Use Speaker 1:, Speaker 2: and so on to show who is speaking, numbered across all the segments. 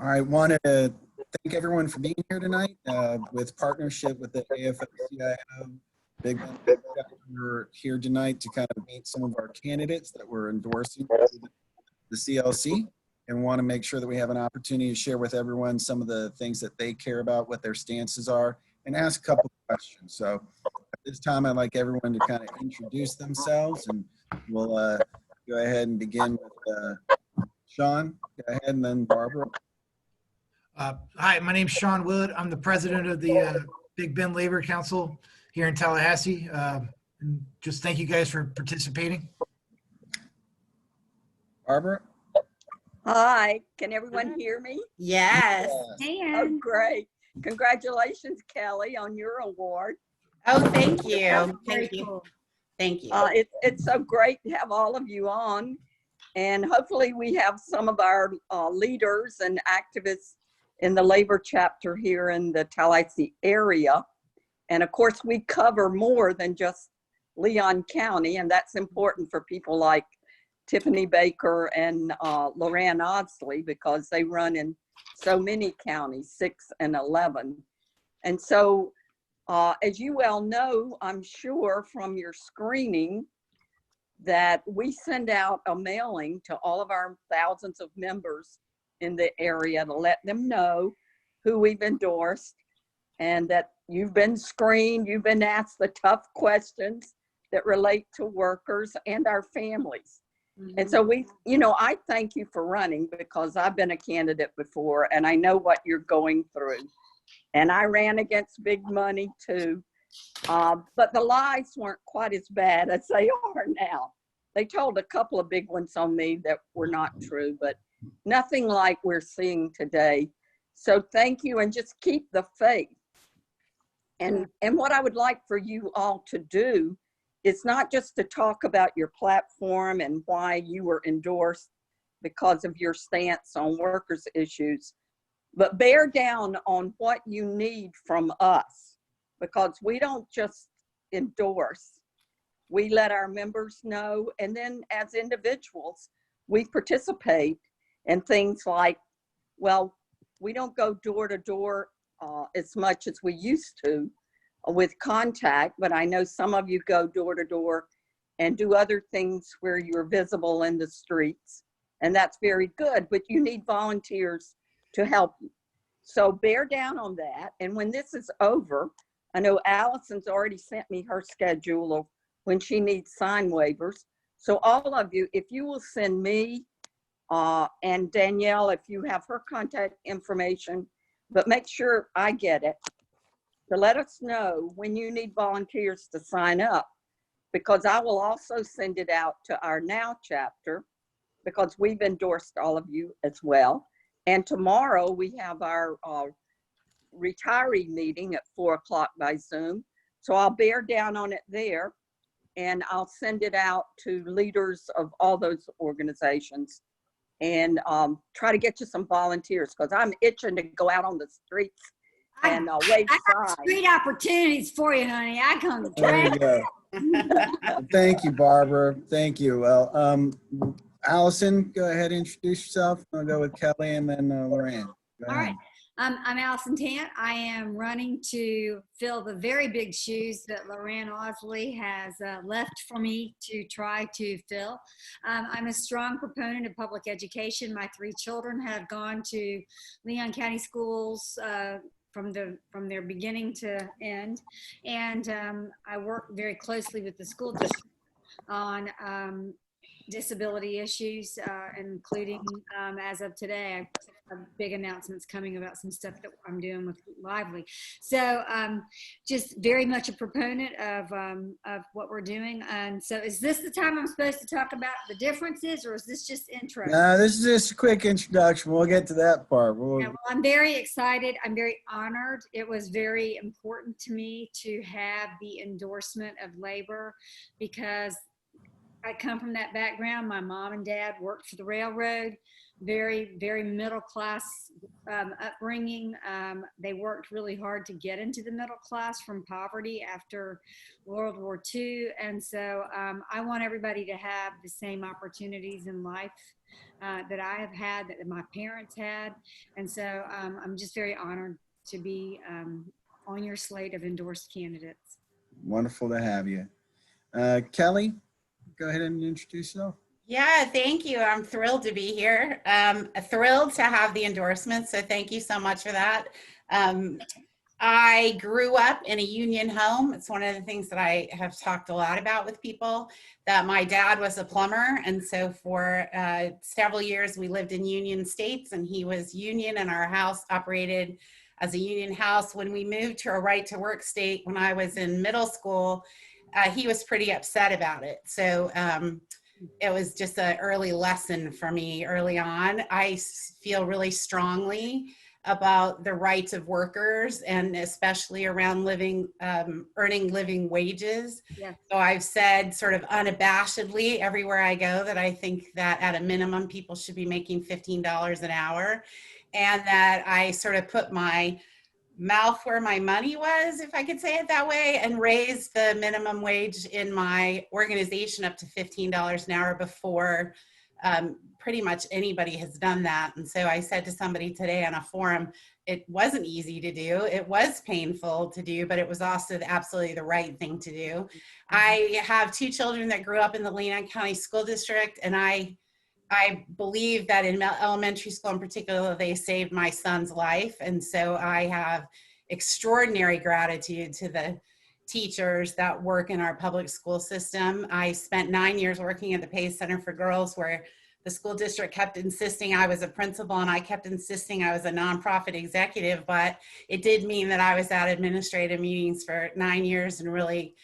Speaker 1: All right, want to thank everyone for being here tonight with partnership with the AFL-CIO Big Bend. We're here tonight to kind of meet some of our candidates that we're endorsing the CLC, and want to make sure that we have an opportunity to share with everyone some of the things that they care about, what their stances are, and ask a couple of questions. So at this time, I'd like everyone to kind of introduce themselves, and we'll go ahead and begin with Sean. Go ahead, and then Barbara.
Speaker 2: Hi, my name's Sean Wood. I'm the president of the Big Bend Labor Council here in Tallahassee. And just thank you guys for participating.
Speaker 1: Barbara?
Speaker 3: Hi, can everyone hear me?
Speaker 4: Yes.
Speaker 3: Oh, great. Congratulations, Kelly, on your award.
Speaker 4: Oh, thank you. Thank you.
Speaker 3: Cool.
Speaker 4: Thank you.
Speaker 3: It's so great to have all of you on. And hopefully we have some of our leaders and activists in the labor chapter here in the Tallahassee area. And of course, we cover more than just Leon County, and that's important for people like Tiffany Baker and Loran Odsley, because they run in so many counties, 6 and 11. And so, as you well know, I'm sure from your screening, that we send out a mailing to all of our thousands of members in the area to let them know who we've endorsed, and that you've been screened, you've been asked the tough questions that relate to workers and our families. Mm-hmm. And so I thank you for running, because I've been a candidate before and I know what you're going through. And I ran against big money too. But the lies weren't quite as bad as they are now. They told a couple of big ones on me that were not true, but nothing like we're seeing today. So thank you, and just keep the faith. And what I would like for you all to do is not just to talk about your platform and why you were endorsed because of your stance on workers' issues, but bear down on what you need from us, because we don't just endorse. We let our members know, and then as individuals, we participate in things like, well, we don't go door to door as much as we used to with contact, but I know some of you go door to door and do other things where you're visible in the streets, and that's very good, but you need volunteers to help you. So bear down on that. And when this is over, I know Allison's already sent me her schedule of when she needs sign waivers. So all of you, if you will send me and Danielle, if you have her contact information, but make sure I get it, to let us know when you need volunteers to sign up, because I will also send it out to our Now chapter, because we've endorsed all of you as well. And tomorrow we have our retiree meeting at 4 o'clock by Zoom. So I'll bear down on it there, and I'll send it out to leaders of all those organizations, and try to get you some volunteers, because I'm itching to go out on the streets and wave signs.
Speaker 5: Great opportunities for you, honey. I come to
Speaker 1: There you go. Thank you, Barbara. Thank you. Well, Allison, go ahead and introduce yourself. I'll go with Kelly and then Lorraine.
Speaker 5: All right. I'm Allison Tant. I am running to fill the very big shoes that Loran Odsley has left for me to try to fill. I'm a strong proponent of public education. My 3 children have gone to Leon County schools from their beginning to end, and I work very closely with the school district on disability issues, including as of today, I have big announcements coming about some stuff that I'm doing with Lively. So just very much a proponent of what we're doing. And so is this the time I'm supposed to talk about the differences, or is this just intro?
Speaker 1: No, this is just a quick introduction. We'll get to that part.
Speaker 5: Yeah, well, I'm very excited. I'm very honored. It was very important to me to have the endorsement of labor, because I come from that background. My mom and dad worked for the railroad, very, very middle class upbringing. They worked really hard to get into the middle class from poverty after World War II. And so I want everybody to have the same opportunities in life that I have had, that my parents had. And so I'm just very honored to be on your slate of endorsed candidates.
Speaker 1: Wonderful to have you. Kelly, go ahead and introduce yourself.
Speaker 4: Yeah, thank you. I'm thrilled to be here. Thrilled to have the endorsement. So thank you so much for that. I grew up in a union home. It's one of the things that I have talked a lot about with people, that my dad was a plumber. And so for several years, we lived in union states, and he was union, and our house operated as a union house. When we moved to a right to work state, when I was in middle school, he was pretty upset about it. So it was just an early lesson for me early on. I feel really strongly about the rights of workers, and especially around earning living wages.
Speaker 5: Yeah.
Speaker 4: So I've said sort of unabashedly everywhere I go that I think that at a minimum people should be making $15 an hour, and that I sort of put my mouth where my money was, if I could say it that way, and raise the minimum wage in my organization up to $15 an hour before pretty much anybody has done that. And so I said to somebody today on a forum, it wasn't easy to do. It was painful to do, but it was also absolutely the right thing to do. I have two children that grew up in the Leon County School District, and I believe that in elementary school in particular, they saved my son's life. And so I have extraordinary gratitude to the teachers that work in our public school system. I spent 9 years working at the Pace Center for Girls, where the school district kept insisting I was a principal, and I kept insisting I was a nonprofit executive, but it did mean that I was at administrative meetings for 9 years and really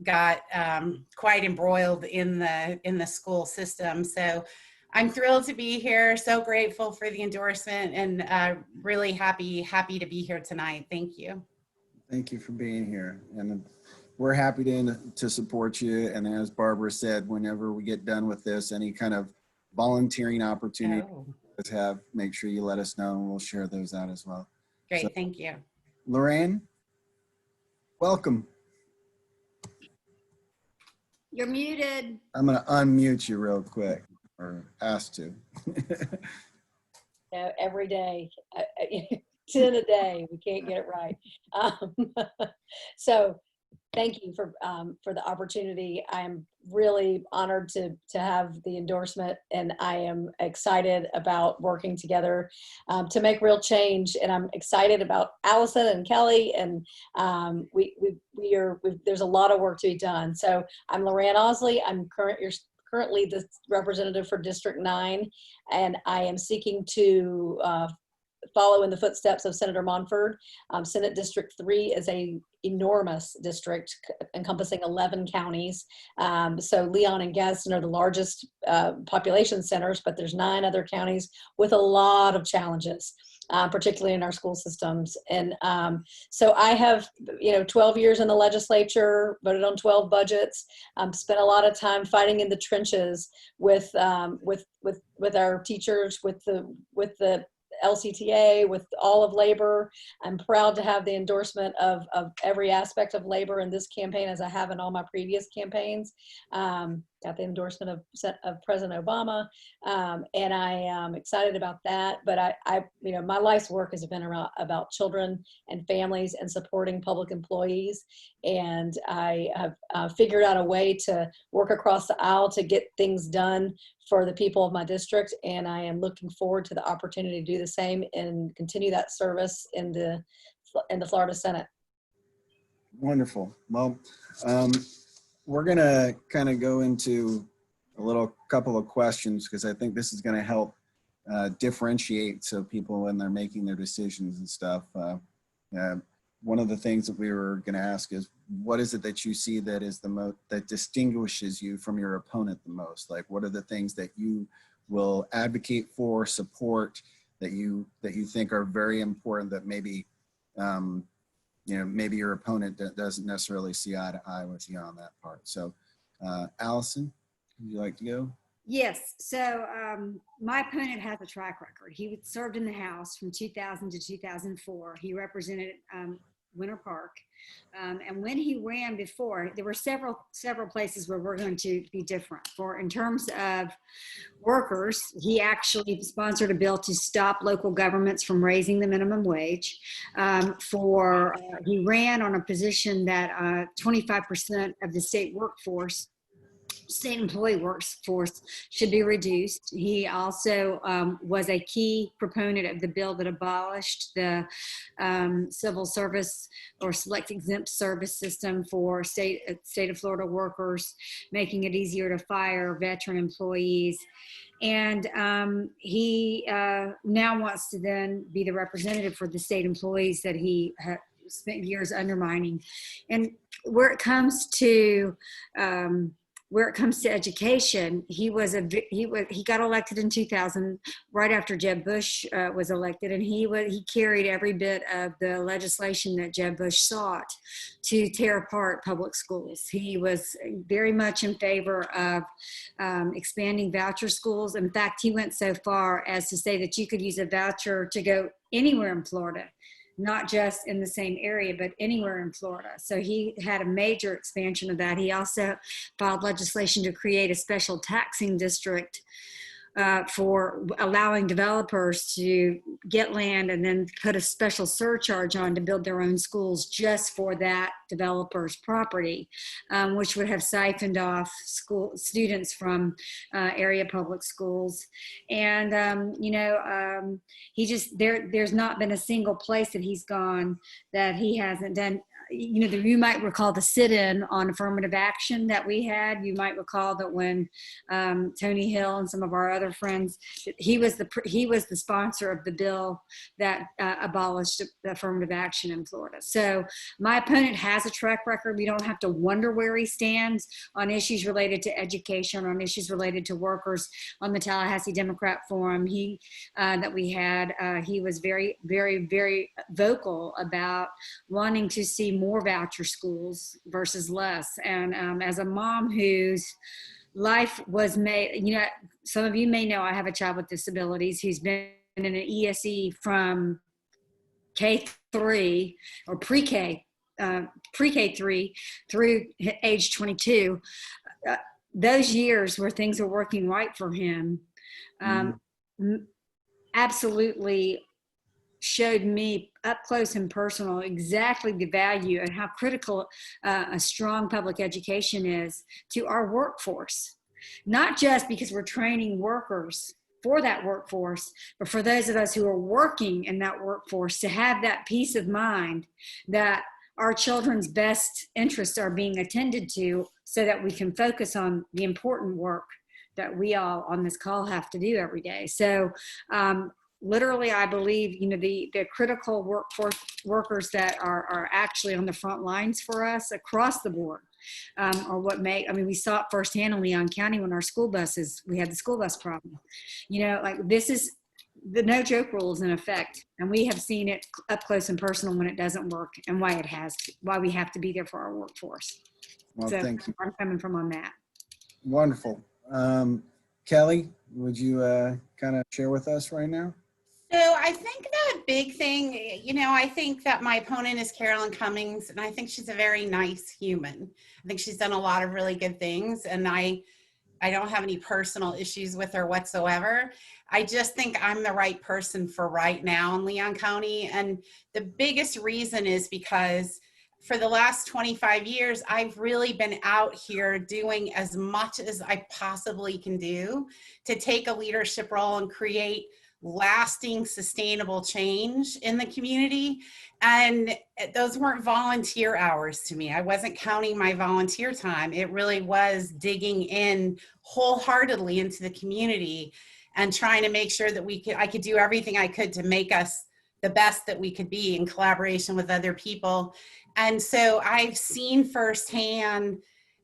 Speaker 4: got quite embroiled in the school system. So I'm thrilled to be here. So grateful for the endorsement, and really happy to be here tonight. Thank you.
Speaker 1: Thank you for being here. And we're happy to support you. And as Barbara said, whenever we get done with this, any kind of volunteering opportunity to have, make sure you let us know, and we'll share those out as well.
Speaker 4: Great,
Speaker 1: So,
Speaker 4: thank you.
Speaker 1: Lorraine, welcome.
Speaker 5: You're muted.
Speaker 1: I'm going to unmute you real quick, or ask to.
Speaker 6: Every day, 10 a day, we can't get it right. So thank you for the opportunity. I'm really honored to have the endorsement, and I am excited about working together to make real change. And I'm excited about Allison and Kelly, and there's a lot of work to be done. So I'm Lorraine Osley. I'm currently the representative for District 9, and I am seeking to follow in the footsteps of Senator Monford. Senate District 3 is a enormous district encompassing 11 counties. So Leon and Gadsden are the largest population centers, but there's 9 other counties with a lot of challenges, particularly in our school systems. And so I have, 12 years in the legislature, voted on 12 budgets, spent a lot of time fighting in the trenches with our teachers, with the LCTA, with all of labor. I'm proud to have the endorsement of every aspect of labor in this campaign, as I have in all my previous campaigns. Got the endorsement of President Obama, and I am excited about that. But I my life's work has been about children and families and supporting public employees, and I have figured out a way to work across the aisle to get things done for the people of my district, and I am looking forward to the opportunity to do the same and continue that service in the Florida Senate.
Speaker 1: Wonderful. Well, we're going to kind of go into a couple of questions, because I think this is going to help differentiate, so people, when they're making their decisions and stuff. One of the things that we were going to ask is, what is it that you see that is that distinguishes you from your opponent the most? Like, what are the things that you will advocate for, support, that you think are very important, that maybe maybe your opponent doesn't necessarily see eye to eye with you on that part? So Allison, would you like to go?
Speaker 5: Yes. So my opponent has a track record. He served in the House from 2000 to 2004. He represented Winter Park. And when he ran before, there were several places where we're going to be different. For in terms of workers, he actually sponsored a bill to stop local governments from raising the minimum wage. He ran on a position that 25% of the state employee workforce should be reduced. He also was a key proponent of the bill that abolished the civil service or select exempt service system for state of Florida workers, making it easier to fire veteran employees. And he now wants to then be the representative for the state employees that he spent years undermining. And where it comes to education, he got elected in 2000, right after Jeb Bush was elected, and he carried every bit of the legislation that Jeb Bush sought to tear apart public schools. He was very much in favor of expanding voucher schools. In fact, he went so far as to say that you could use a voucher to go anywhere in Florida, not just in the same area, but anywhere in Florida. So he had a major expansion of that. He also filed legislation to create a special taxing district for allowing developers to get land and then put a special surcharge on to build their own schools just for that developer's property, which would have siphoned off students from area public schools. And, there's not been a single place that he's gone that he hasn't done. You might recall the sit-in on affirmative action that we had. You might recall that when Tony Hill and some of our other friends, he was the sponsor of the bill that abolished the affirmative action in Florida. So my opponent has a track record. We don't have to wonder where he stands on issues related to education, on issues related to workers. On the Tallahassee Democrat Forum that we had, he was very, very, very vocal about wanting to see more voucher schools versus less. And as a mom whose life was made, some of you may know I have a child with disabilities who's been in an ESE from K3 or pre-K 3 through age 22. Those years where things are working right for him absolutely showed me up close and personal exactly the value and how critical a strong public education is to our workforce. Not just because we're training workers for that workforce, but for those of us who are working in that workforce to have that peace of mind that our children's best interests are being attended to so that we can focus on the important work that we all on this call have to do every day. So literally, I believe, the critical workers that are actually on the front lines for us across the board are what we saw it firsthand in Leon County when we had the school bus problem. This is the no joke rule is in effect, and we have seen it up close and personal when it doesn't work and why we have to be there for our workforce.
Speaker 1: Well,
Speaker 5: so
Speaker 1: thank you.
Speaker 5: I'm coming from on that.
Speaker 1: Wonderful. Kelly, would you kind of share with us right now?
Speaker 4: So I think that big thing, I think that my opponent is Carolyn Cummings, and I think she's a very nice human. I think she's done a lot of really good things, and I don't have any personal issues with her whatsoever. I just think I'm the right person for right now in Leon County. And the biggest reason is because for the last 25 years, I've really been out here doing as much as I possibly can do to take a leadership role and create lasting, sustainable change in the community. And those weren't volunteer hours to me. I wasn't counting my volunteer time. It really was digging in wholeheartedly into the community and trying to make sure that I could do everything I could to make us the best that we could be in collaboration with other people. And so I've seen firsthand,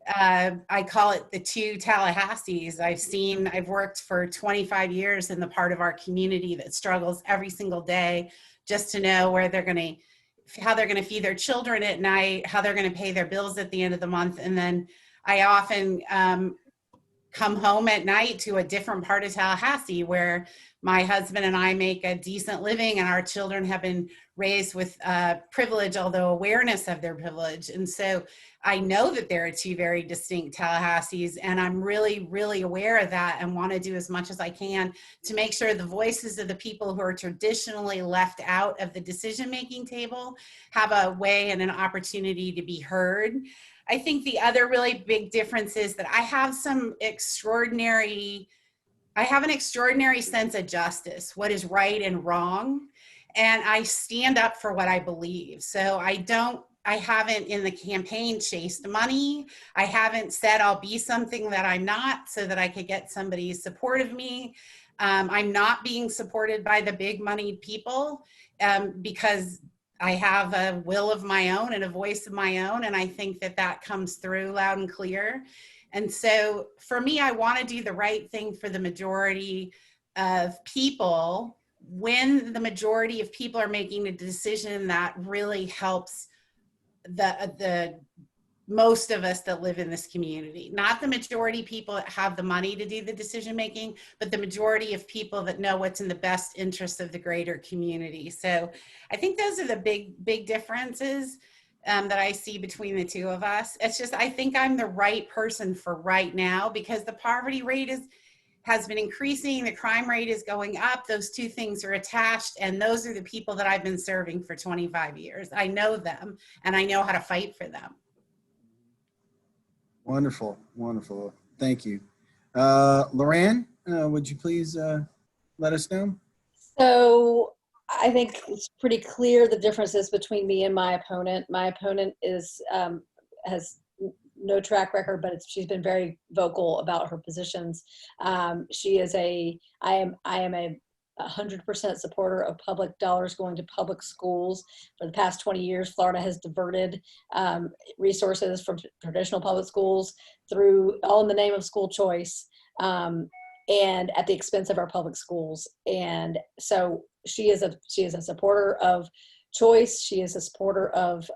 Speaker 4: I call it the two Tallahassees. I've worked for 25 years in the part of our community that struggles every single day just to know how they're going to feed their children at night, how they're going to pay their bills at the end of the month. And then I often come home at night to a different part of Tallahassee where my husband and I make a decent living and our children have been raised with privilege, although awareness of their privilege. And so I know that there are two very distinct Tallahassees, and I'm really, really aware of that and want to do as much as I can to make sure the voices of the people who are traditionally left out of the decision-making table have a way and an opportunity to be heard. I think the other really big difference is that I have an extraordinary sense of justice, what is right and wrong. And I stand up for what I believe. So I haven't in the campaign chased money. I haven't said I'll be something that I'm not so that I could get somebody's support of me. I'm not being supported by the big moneyed people because I have a will of my own and a voice of my own. And I think that that comes through loud and clear. And so for me, I want to do the right thing for the majority of people when the majority of people are making a decision that really helps the most of us that live in this community. Not the majority of people that have the money to do the decision making, but the majority of people that know what's in the best interest of the greater community. So I think those are the big differences that I see between the two of us. It's just, I think I'm the right person for right now because the poverty rate has been increasing, the crime rate is going up, those two things are attached, and those are the people that I've been serving for 25 years. I know them, and I know how to fight for them.
Speaker 1: Wonderful, wonderful. Thank you. Loran, would you please let us know?
Speaker 6: So I think it's pretty clear the differences between me and my opponent. My opponent has no track record, but she's been very vocal about her positions. I am a 100% supporter of public dollars going to public schools. For the past 20 years, Florida has diverted resources from traditional public schools through all in the name of school choice and at the expense of our public schools. And so she is a supporter of choice. She is a supporter of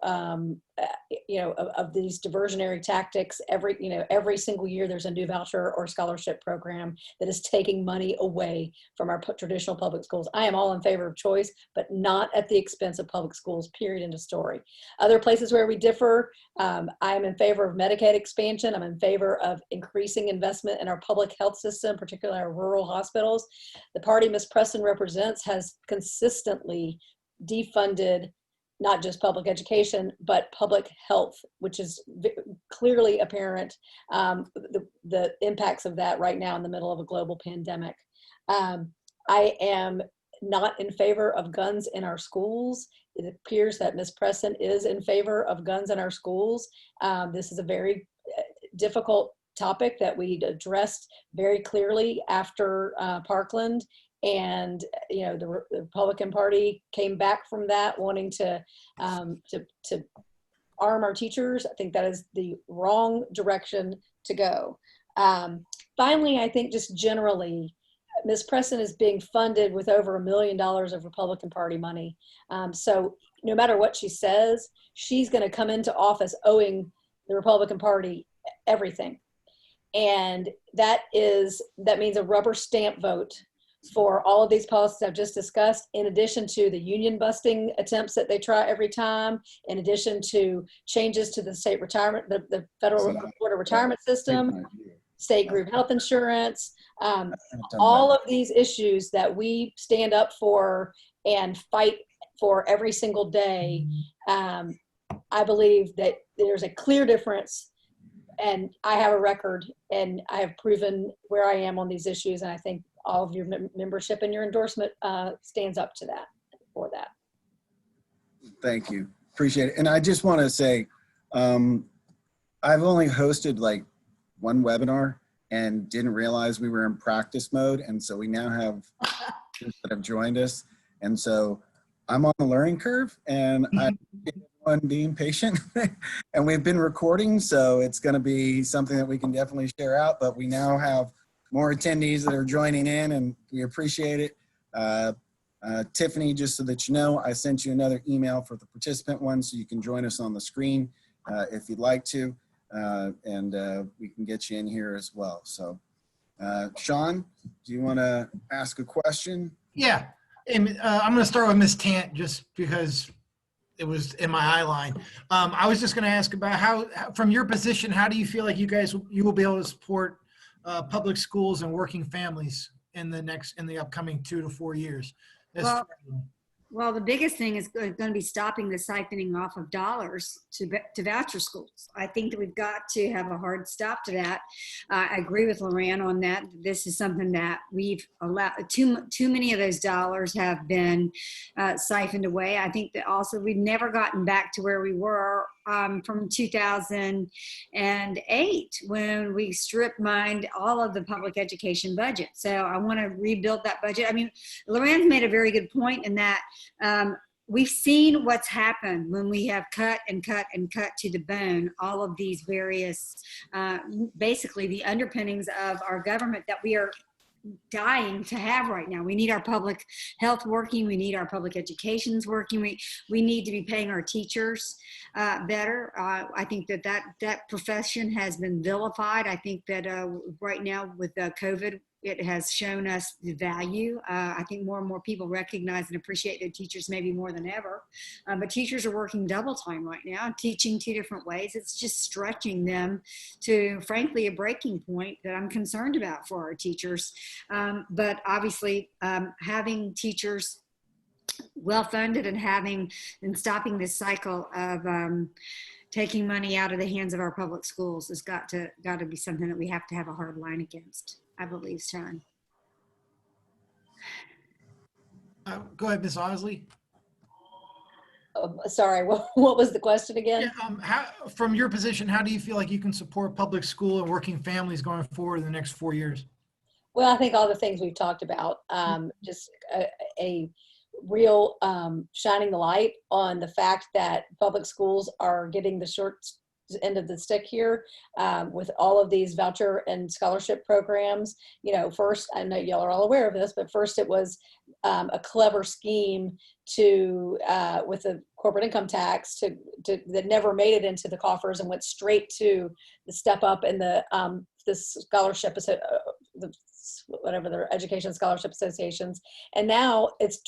Speaker 6: these diversionary tactics. Every single year there's a new voucher or scholarship program that is taking money away from our traditional public schools. I am all in favor of choice, but not at the expense of public schools, period, end of story. Other places where we differ, I am in favor of Medicaid expansion. I'm in favor of increasing investment in our public health system, particularly our rural hospitals. The party Ms. Preston represents has consistently defunded not just public education, but public health, which is clearly apparent, the impacts of that right now in the middle of a global pandemic. I am not in favor of guns in our schools. It appears that Ms. Preston is in favor of guns in our schools. This is a very difficult topic that we addressed very clearly after Parkland. And the Republican Party came back from that wanting to arm our teachers. I think that is the wrong direction to go. Finally, I think just generally, Ms. Preston is being funded with over $1 million of Republican Party money. So no matter what she says, she's going to come into office owing the Republican Party everything. And that means a rubber stamp vote for all of these policies I've just discussed, in addition to the union busting attempts that they try every time, in addition to changes to the state retirement, the federal retirement system, state group health insurance, all of these issues that we stand up for and fight for every single day. I believe that there's a clear difference, and I have a record, and I have proven where I am on these issues, and I think all of your membership and your endorsement stands up to that, for that.
Speaker 1: Thank you. Appreciate it. And I just want to say, I've only hosted like one webinar and didn't realize we were in practice mode. And so we now have students that have joined us. And so I'm on the learning curve, and I appreciate everyone being patient. And we've been recording, so it's going to be something that we can definitely share out. But we now have more attendees that are joining in, and we appreciate it. Tiffany, just so that you know, I sent you another email for the participant one, so you can join us on the screen if you'd like to, and we can get you in here as well. So Sean, do you want to ask a question?
Speaker 2: Yeah. And, I'm going to start with Ms. Tant just because it was in my eye line. I was just going to ask about how, from your position, how do you feel like you will be able to support public schools and working families in the upcoming 2 to 4 years?
Speaker 5: Well, the biggest thing is going to be stopping the siphoning off of dollars to voucher schools. I think that we've got to have a hard stop to that. I agree with Loran on that. This is something that we've allowed, too many of those dollars have been siphoned away. I think that also we've never gotten back to where we were from 2008 when we strip mined all of the public education budget. So I want to rebuild that budget. I mean, Loren's made a very good point in that we've seen what's happened when we have cut and cut and cut to the bone all of these various, basically the underpinnings of our government that we are dying to have right now. We need our public health working. We need our public educations working. We need to be paying our teachers better. I think that profession has been vilified. I think that right now with COVID, it has shown us the value. I think more and more people recognize and appreciate their teachers maybe more than ever. But teachers are working double time right now, teaching 2 different ways. It's just stretching them to, frankly, a breaking point that I'm concerned about for our teachers. But obviously, having teachers well-funded and stopping this cycle of taking money out of the hands of our public schools has got to be something that we have to have a hard line against, I believe, Sean.
Speaker 2: Go ahead, Ms. Osley.
Speaker 6: Sorry, what was the question again?
Speaker 2: Yeah, from your position, how do you feel like you can support public school and working families going forward in the next 4 years?
Speaker 6: Well, I think all the things we've talked about, just a real shining the light on the fact that public schools are getting the short end of the stick here with all of these voucher and scholarship programs. You know, first, I know y'all are all aware of this, but first it was a clever scheme to with the corporate income tax that never made it into the coffers and went straight to the step up in the scholarship, whatever their education scholarship associations. And now it's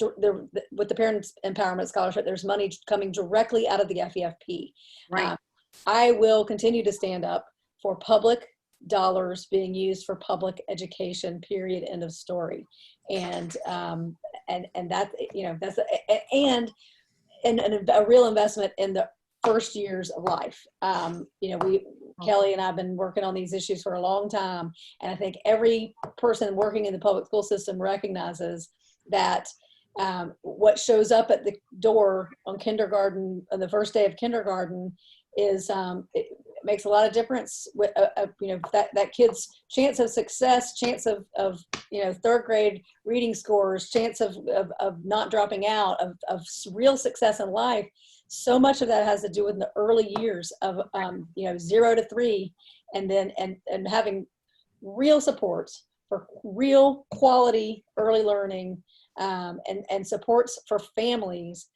Speaker 6: with the Parents Empowerment Scholarship, there's money coming directly out of the FEFP.
Speaker 5: Right.
Speaker 6: I will continue to stand up for public dollars being used for public education, period, end of story. And that, you know, that's and a real investment in the first years of life. You know, Kelly and I have been working on these issues for a long time, and I think every person working in the public school system recognizes that what shows up at the door on kindergarten, on the first day of kindergarten, is it makes a lot of difference with you know, that kid's chance of success, chance of you know, 3rd grade reading scores, chance of not dropping out, of real success in life. So much of that has to do with the early years of you know, 0 to 3, and then and having real supports for real quality early learning and supports for families.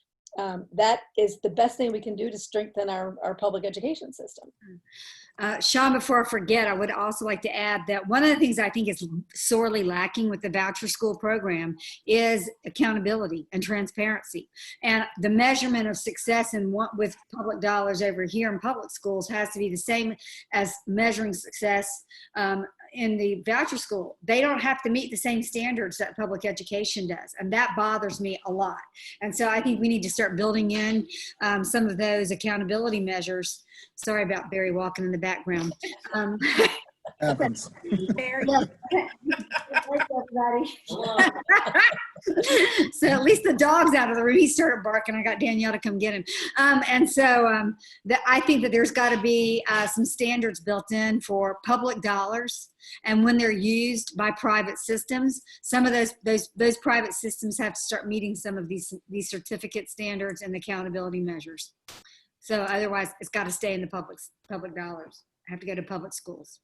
Speaker 6: That is the best thing we can do to strengthen our public education system.
Speaker 5: Sean, before I forget, I would also like to add that one of the things I think is sorely lacking with the voucher school program is accountability and transparency. And the measurement of success with public dollars over here in public schools has to be the same as measuring success in the voucher school. They don't have to meet the same standards that public education does. And that bothers me a lot. And so I think we need to start building in some of those accountability measures. Sorry about Barry walking in the background.
Speaker 1: Happens.
Speaker 4: Very
Speaker 5: So at least the dog's out of the room. He started barking. I got Danielle to come get him. And so I think that there's got to be some standards built in for public dollars. And when they're used by private systems, some of those private systems have to start meeting some of these certificate standards and accountability measures. So otherwise, it's got to stay in the public dollars. Have to go to public schools.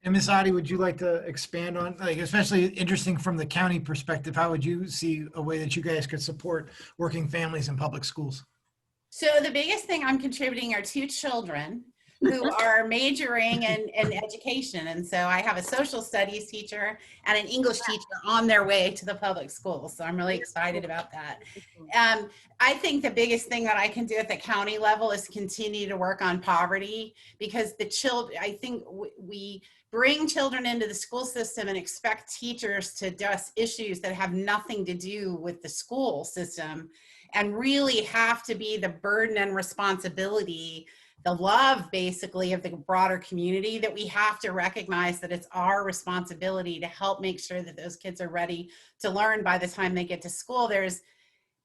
Speaker 2: And Ms. Adi, would you like to expand on, like, especially interesting from the county perspective, how would you see a way that you guys could support working families in public schools?
Speaker 4: So the biggest thing I'm contributing are 2 children who are majoring in education. And so I have a social studies teacher and an English teacher on their way to the public schools. So I'm really excited about that. I think the biggest thing that I can do at the county level is continue to work on poverty, because the children, I think we bring children into the school system and expect teachers to address issues that have nothing to do with the school system, and really have to be the burden and responsibility, the love basically of the broader community, that we have to recognize that it's our responsibility to help make sure that those kids are ready to learn by the time they get to school. There's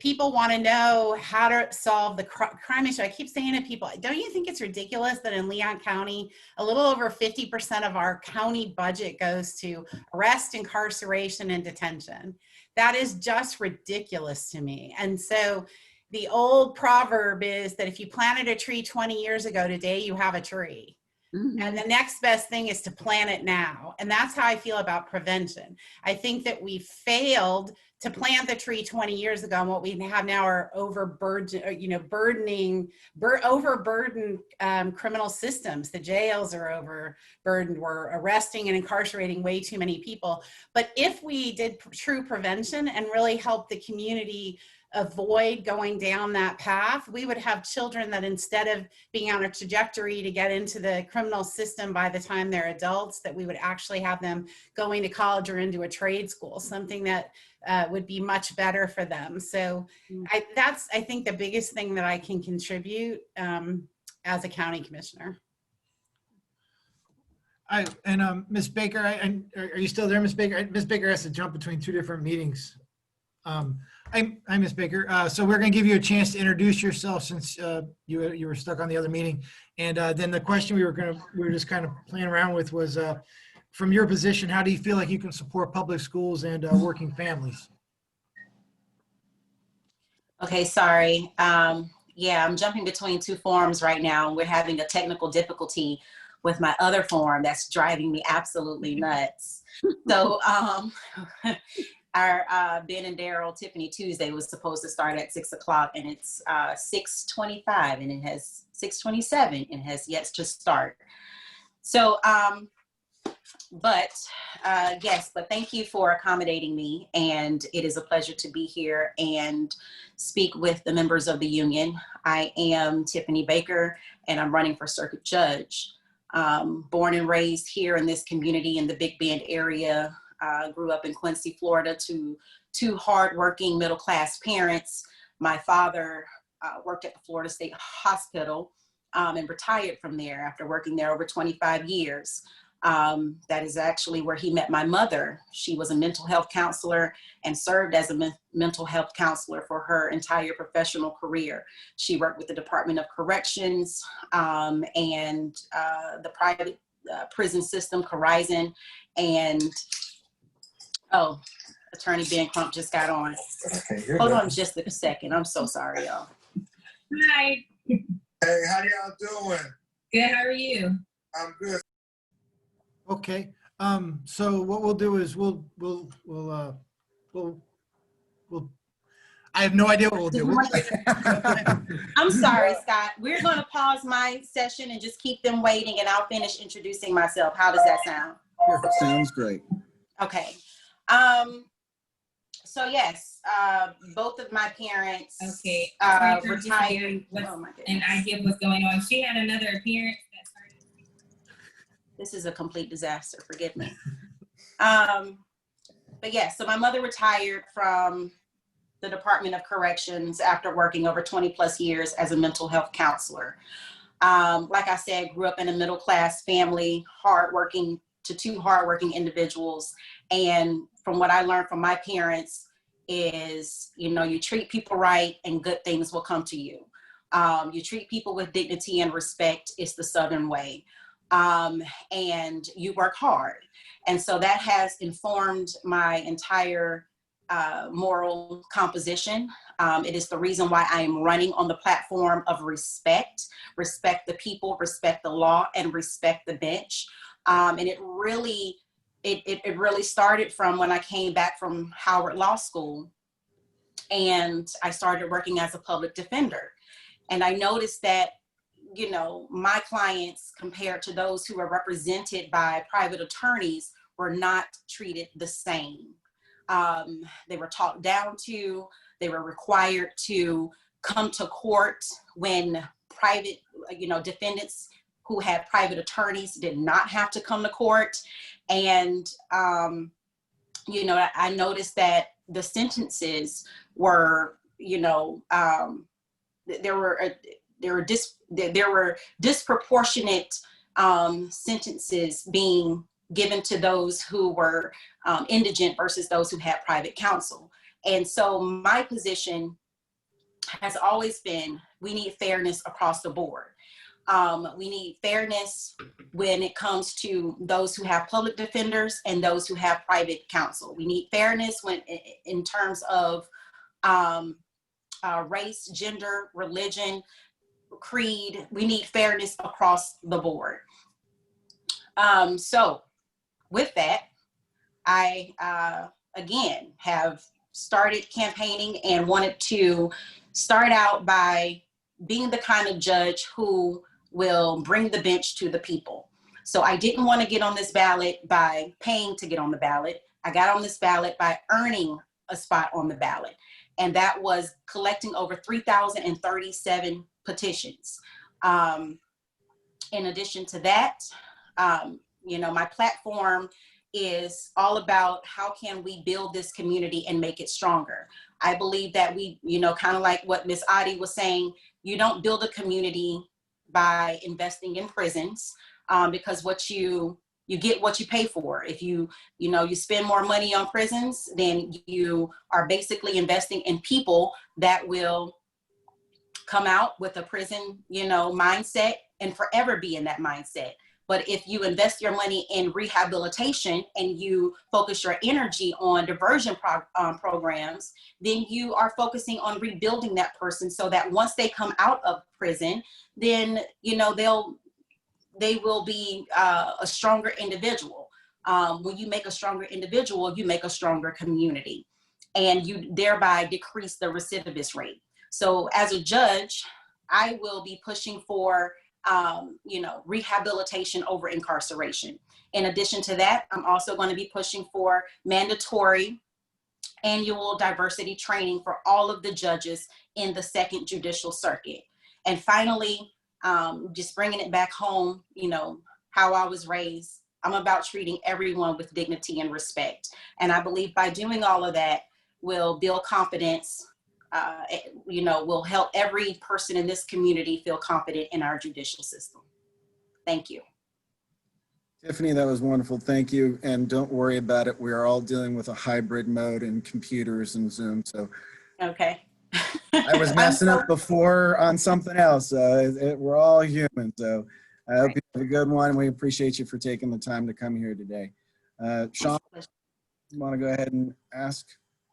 Speaker 4: people want to know how to solve the crime issue. I keep saying to people, don't you think it's ridiculous that in Leon County, a little over 50% of our county budget goes to arrest, incarceration, and detention? That is just ridiculous to me. And so the old proverb is that if you planted a tree 20 years ago, today you have a tree. And the next best thing is to plant it now. And that's how I feel about prevention. I think that we failed to plant the tree 20 years ago, and what we have now are overburdened criminal systems. The jails are overburdened. We're arresting and incarcerating way too many people. But if we did true prevention and really help the community avoid going down that path, we would have children that, instead of being on a trajectory to get into the criminal system by the time they're adults, that we would actually have them going to college or into a trade school, something that would be much better for them. So that's, I think, the biggest thing that I can contribute as a county commissioner.
Speaker 2: Ms. Baker, are you still there, Ms. Baker? Ms. Baker has to jump between two different meetings. Hi, Ms. Baker. So we're going to give you a chance to introduce yourself, since you were stuck on the other meeting. And then the question we were just kind of playing around with was, from your position, how do you feel like you can support public schools and working families?
Speaker 7: Okay, sorry. Yeah, I'm jumping between two forums right now. We're having a technical difficulty with my other forum that's driving me absolutely nuts. So our Ben and Daryl Tiffany Tuesday was supposed to start at 6 o'clock, and it's 6:25, and it has 6:27 and has yet to start. So, yes, but thank you for accommodating me, and it is a pleasure to be here and speak with the members of the union. I am Tiffany Baker, and I'm running for circuit judge. Born and raised here in this community in the Big Bend area. Grew up in Quincy, Florida, to two hardworking middle-class parents. My father worked at the Florida State Hospital and retired from there after working there over 25 years. That is actually where he met my mother. She was a mental health counselor and served as a mental health counselor for her entire professional career. She worked with the Department of Corrections and the private prison system, Horizon, and oh, Attorney Ben Crump just got on. Okay, hold on just a second. I'm so sorry, y'all.
Speaker 8: Hi.
Speaker 9: Hey, how y'all doing?
Speaker 8: Good. How are you?
Speaker 9: I'm good.
Speaker 2: Okay. So what we'll do is we'll I have no idea what we'll do.
Speaker 7: I'm sorry, Scott. We're going to pause my session and just keep them waiting, and I'll finish introducing myself. How does that sound?
Speaker 1: Sounds great.
Speaker 7: Okay. So yes, both of my parents
Speaker 8: Okay.
Speaker 7: retired.
Speaker 8: Oh
Speaker 7: my goodness.
Speaker 8: An idea of what's going on. She had another appearance.
Speaker 7: This is a complete disaster. Forgive me. But yeah, so my mother retired from the Department of Corrections after working over 20 plus years as a mental health counselor. Like I said, grew up in a middle-class family, two hardworking individuals. And from what I learned from my parents is, you treat people right and good things will come to you. You treat people with dignity and respect. It's the Southern way. And you work hard. And so that has informed my entire moral composition. It is the reason why I am running on the platform of respect the people, respect the law, and respect the bench. And it really started from when I came back from Howard Law School, and I started working as a public defender. And I noticed that you know, my clients compared to those who are represented by private attorneys were not treated the same. They were talked down to, they were required to come to court when private, you know, defendants who had private attorneys did not have to come to court. And, you know, I noticed that the sentences were, you know, there were disproportionate sentences being given to those who were indigent versus those who had private counsel. And so my position has always been, we need fairness across the board. We need fairness when it comes to those who have public defenders and those who have private counsel. We need fairness when in terms of race, gender, religion, creed. We need fairness across the board. So with that, I, again, have started campaigning and wanted to start out by being the kind of judge who will bring the bench to the people. So I didn't want to get on this ballot by paying to get on the ballot. I got on this ballot by earning a spot on the ballot. And that was collecting over 3,037 petitions. In addition to that, you know, my platform is all about how can we build this community and make it stronger. I believe that we, you know, kind of like what Ms. Adi was saying, you don't build a community by investing in prisons, because what you get what you pay for. If you spend more money on prisons, then you are basically investing in people that will come out with a prison, you know, mindset and forever be in that mindset. But if you invest your money in rehabilitation and you focus your energy on diversion programs, then you are focusing on rebuilding that person so that once they come out of prison, then, you know, they will be a stronger individual. When you make a stronger individual, you make a stronger community, and you thereby decrease the recidivist rate. So as a judge, I will be pushing for you know, rehabilitation over incarceration. In addition to that, I'm also going to be pushing for mandatory annual diversity training for all of the judges in the Second Judicial Circuit. And finally, just bringing it back home, you know, how I was raised, I'm about treating everyone with dignity and respect. And I believe by doing all of that, will build confidence, you know, will help every person in this community feel confident in our judicial system. Thank you.
Speaker 1: Tiffany, that was wonderful. Thank you. And don't worry about it. We are all dealing with a hybrid mode in computers and Zoom. So
Speaker 7: Okay.
Speaker 1: I was messing up before on something else. We're all human. So I hope you have a good one. We appreciate you for taking the time to come here today. Sean, you want to go ahead and ask?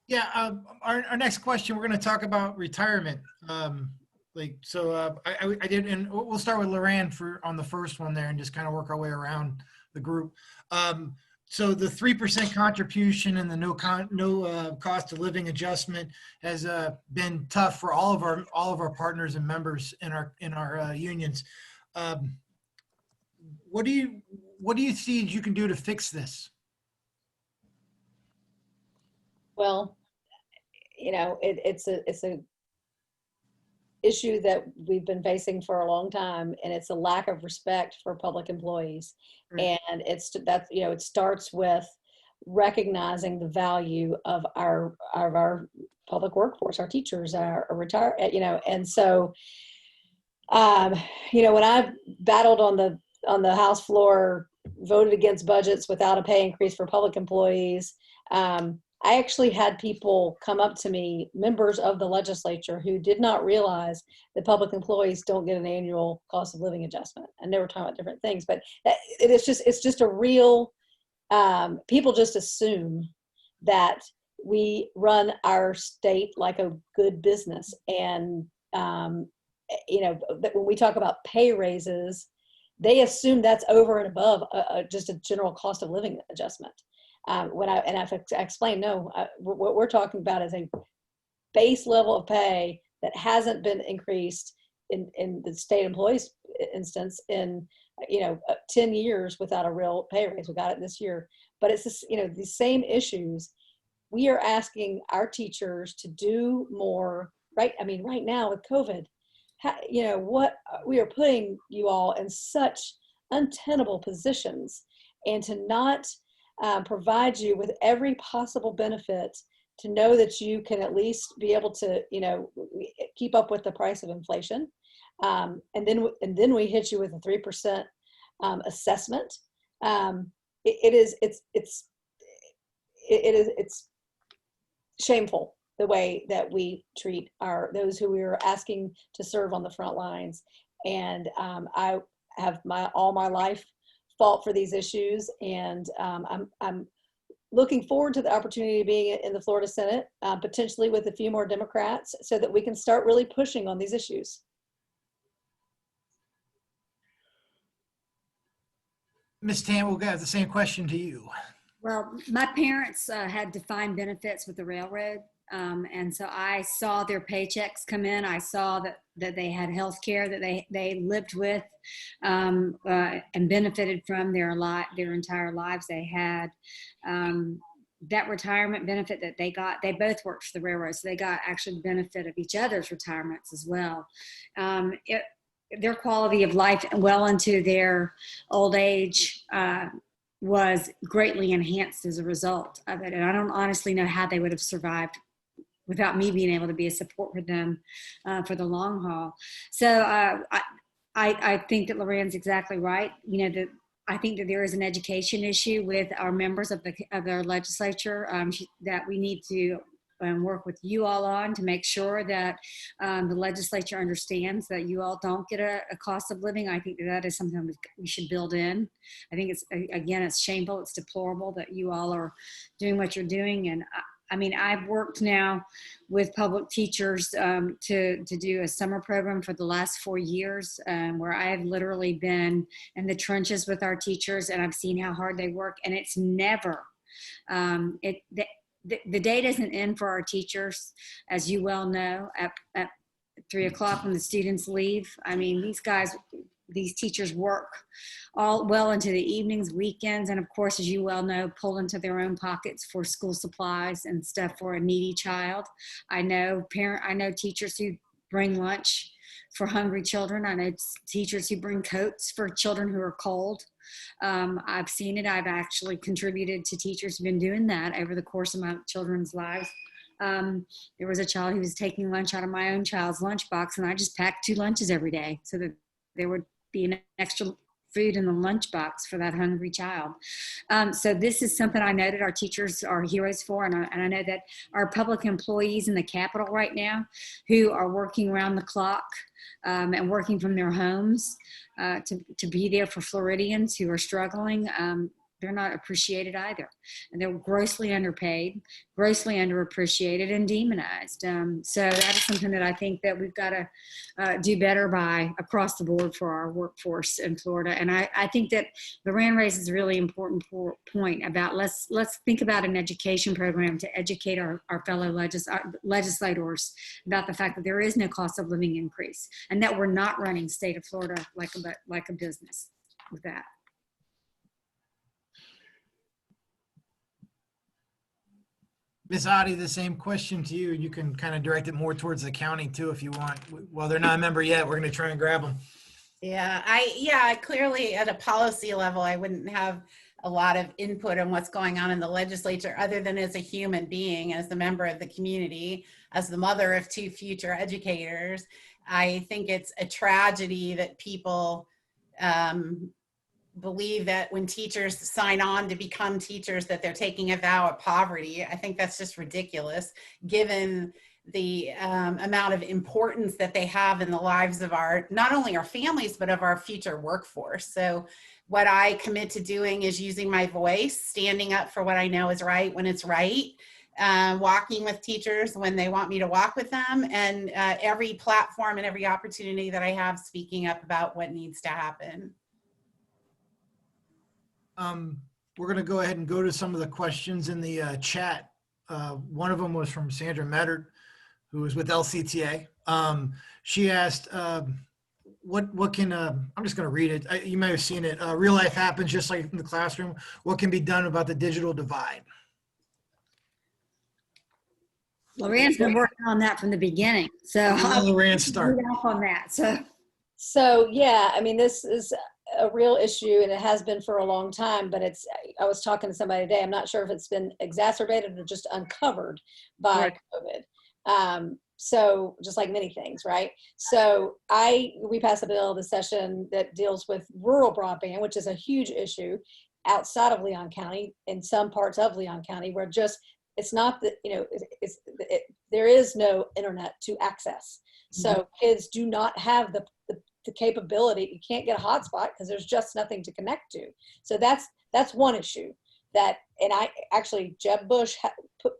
Speaker 2: Yeah, our next question, we're going to talk about retirement. I did, and we'll start with Loran on the first one there and just kind of work our way around the group. So the 3% contribution and the no cost of living adjustment has been tough for all of our partners and members in our unions. What do you see you can do to fix this?
Speaker 6: Well, you know, it's a issue that we've been facing for a long time, and it's a lack of respect for public employees.
Speaker 2: Right.
Speaker 6: And it starts with recognizing the value of our public workforce, our teachers, our retired, you know. And so, you know, when I battled on the House floor, voted against budgets without a pay increase for public employees, I actually had people come up to me, members of the legislature, who did not realize that public employees don't get an annual cost of living adjustment. And they were talking about different things, but it's just a real, people just assume that we run our state like a good business. And, you know, when we talk about pay raises, they assume that's over and above just a general cost of living adjustment. I've explained, no, what we're talking about is a base level of pay that hasn't been increased in the state employees instance in, 10 years without a real pay raise. We got it this year, but it's this, the same issues. We are asking our teachers to do more, right? I mean, right now with COVID, what we are putting you all in such untenable positions, and to not provide you with every possible benefit to know that you can at least be able to, keep up with the price of inflation. And then we hit you with a 3% assessment. It's shameful the way that we treat those who we are asking to serve on the front lines. And I have all my life fought for these issues, and I'm looking forward to the opportunity of being in the Florida Senate, potentially with a few more Democrats, so that we can start really pushing on these issues.
Speaker 2: Ms. Tan, we'll have the same question to you.
Speaker 5: Well, my parents had defined benefits with the railroad. And so I saw their paychecks come in. I saw that they had health care that they lived with and benefited from their entire lives. They had that retirement benefit that they got. They both worked for the railroad, so they got actually the benefit of each other's retirements as well. Their quality of life well into their old age was greatly enhanced as a result of it. And I don't honestly know how they would have survived without me being able to be a support for them for the long haul. So I think that Loren's exactly right. I think that there is an education issue with our members of their legislature that we need to work with you all on to make sure that the legislature understands that you all don't get a cost of living. I think that is something we should build in. I think it's shameful, it's deplorable that you all are doing what you're doing. And I mean, I've worked now with public teachers to do a summer program for the last 4 years where I have literally been in the trenches with our teachers, and I've seen how hard they work. And it's never, the day doesn't end for our teachers, as you well know, at 3 o'clock when the students leave. I mean, these teachers work all well into the evenings, weekends, and of course, as you well know, pull into their own pockets for school supplies and stuff for a needy child. I know teachers who bring lunch for hungry children. I know teachers who bring coats for children who are cold. I've seen it. I've actually contributed to teachers who've been doing that over the course of my children's lives. There was a child who was taking lunch out of my own child's lunchbox, and I just packed 2 lunches every day so that there would be an extra food in the lunchbox for that hungry child. So this is something I know that our teachers are heroes for, and I know that our public employees in the Capitol right now who are working around the clock and working from their homes to be there for Floridians who are struggling, they're not appreciated either. And they're grossly underpaid, grossly underappreciated, and demonized. So that is something that I think that we've got to do better by across the board for our workforce in Florida. And I think that Loren raises a really important point about let's think about an education program to educate our fellow legislators about the fact that there is no cost of living increase and that we're not running state of Florida like a business with that.
Speaker 2: Ms. Adi, the same question to you. You can kind of direct it more towards the county too, if you want. Well, they're not a member yet. We're going to try and grab them.
Speaker 4: Yeah, clearly at a policy level, I wouldn't have a lot of input on what's going on in the legislature other than as a human being, as the member of the community, as the mother of 2 future educators. I think it's a tragedy that people believe that when teachers sign on to become teachers that they're taking a vow of poverty. I think that's just ridiculous given the amount of importance that they have in the lives of not only our families, but of our future workforce. So what I commit to doing is using my voice, standing up for what I know is right when it's right, walking with teachers when they want me to walk with them, and every platform and every opportunity that I have speaking up about what needs to happen.
Speaker 2: We're going to go ahead and go to some of the questions in the chat. One of them was from Sandra Mettert, who is with LCTA. She asked, what can, I'm just going to read it. You might have seen it. Real life happens just like in the classroom. What can be done about the digital divide?
Speaker 5: Loren's been working on that from the beginning. So
Speaker 2: I'll let Loren
Speaker 5: lead
Speaker 2: start.
Speaker 5: off on that.
Speaker 6: So yeah, I mean, this is a real issue and it has been for a long time, but I was talking to somebody today, I'm not sure if it's been exacerbated or just uncovered by
Speaker 5: Right.
Speaker 6: COVID. So just like many things, right? So we passed a bill this session that deals with rural broadband, which is a huge issue outside of Leon County, in some parts of Leon County, where just, it's not that, there is no internet to access. So kids do not have the capability. You can't get a hotspot because there's just nothing to connect to. So that's one issue and I actually, Jeb Bush